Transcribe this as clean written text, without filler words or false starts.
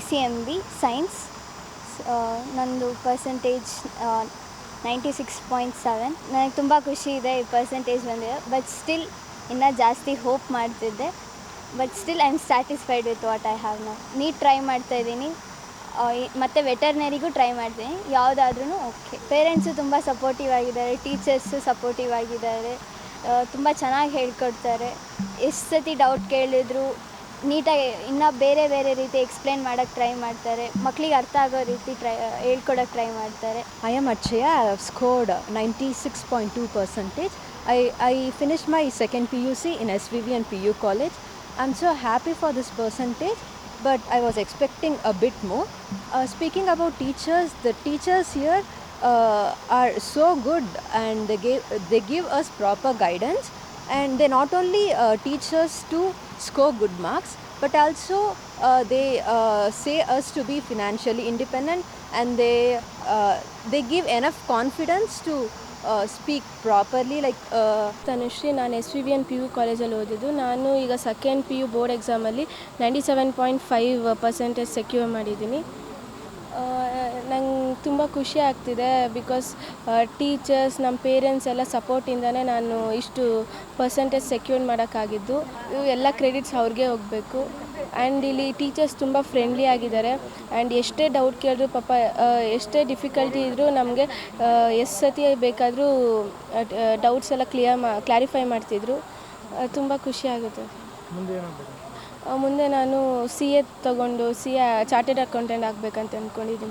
PCMB science. ನಂದು percentage 96.7. ನನಗೆ ತುಂಬ ಖುಷಿ ಇದೆ ಈ ಪರ್ಸೆಂಟೇಜ್ ಬಂದಿದೆ. ಬಟ್ ಸ್ಟಿಲ್ ಇನ್ನೂ ಜಾಸ್ತಿ ಹೋಪ್ ಮಾಡ್ತಿದ್ದೆ. But still I am satisfied with what I have now. NEET try ಮಾಡ್ತಾಯಿದ್ದೀನಿ, ಮತ್ತು ವೆಟರ್ನರಿಗೂ ಟ್ರೈ ಮಾಡ್ತೀನಿ. ಯಾವುದಾದ್ರೂ ಓಕೆ. ಪೇರೆಂಟ್ಸು ತುಂಬ ಸಪೋರ್ಟಿವ್ ಆಗಿದ್ದಾರೆ, ಟೀಚರ್ಸು ಸಪೋರ್ಟಿವ್ ಆಗಿದ್ದಾರೆ, ತುಂಬ ಚೆನ್ನಾಗಿ ಹೇಳ್ಕೊಡ್ತಾರೆ. ಎಷ್ಟು ಸತಿ ಡೌಟ್ ಕೇಳಿದ್ರು ನೀಟಾಗಿ ಇನ್ನೂ ಬೇರೆ ಬೇರೆ ರೀತಿ ಎಕ್ಸ್ಪ್ಲೇನ್ ಮಾಡೋಕ್ಕೆ ಟ್ರೈ ಮಾಡ್ತಾರೆ. ಮಕ್ಕಳಿಗೆ ಅರ್ಥ ಆಗೋ ರೀತಿ ಹೇಳ್ಕೊಡೋಕ್ಕೆ ಟ್ರೈ ಮಾಡ್ತಾರೆ. I am Achaya. I have scored 96.2 percentage. I finished my second PUC in SVV and PU College. I'm so happy for this percentage, but I was expecting a bit more. Speaking about teachers, the teachers here are so good, and they give us proper guidance, and they not only teach us to score good marks, but also they say us to be financially independent, and they give enough confidence to speak properly. Like Tanushree, ನಾನು SVVN PU ಕಾಲೇಜಲ್ಲಿ ಓದಿದ್ದು. ನಾನು ಈಗ second PU board ಎಕ್ಸಾಮಲ್ಲಿ 97.5% secure ಮಾಡಿದ್ದೀನಿ. ನಂಗೆ ತುಂಬ ಖುಷಿ ಆಗ್ತಿದೆ, ಬಿಕಾಸ್ ಟೀಚರ್ಸ್, ನಮ್ಮ ಪೇರೆಂಟ್ಸ್ ಎಲ್ಲ ಸಪೋರ್ಟಿಂದನೇ ನಾನು ಇಷ್ಟು ಪರ್ಸೆಂಟೇಜ್ ಸೆಕ್ಯೂರ್ ಮಾಡೋಕ್ಕಾಗಿದ್ದು. ಎಲ್ಲ ಕ್ರೆಡಿಟ್ಸ್ ಅವ್ರಿಗೆ ಹೋಗಬೇಕು. ಆ್ಯಂಡ್ ಇಲ್ಲಿ ಟೀಚರ್ಸ್ ತುಂಬ ಫ್ರೆಂಡ್ಲಿ ಆಗಿದ್ದಾರೆ. ಆ್ಯಂಡ್ ಎಷ್ಟೇ ಡೌಟ್ ಕೇಳಿದ್ರು, ಪಾಪ ಎಷ್ಟೇ ಡಿಫಿಕಲ್ಟಿ ಇದ್ದರೂ ನಮಗೆ ಎಷ್ಟು ಸತಿ ಬೇಕಾದರೂ ಡೌಟ್ಸ್ ಎಲ್ಲ ಕ್ಲಾರಿಫೈ ಮಾಡ್ತಿದ್ರು. ತುಂಬ ಖುಷಿ ಆಗುತ್ತೆ. ಮುಂದೆ ನಾನು CA ತೊಗೊಂಡು ಚಾರ್ಟೆಡ್ ಅಕೌಂಟೆಂಟ್ ಆಗಬೇಕಂತ ಅಂದ್ಕೊಂಡಿದ್ದೀನಿ.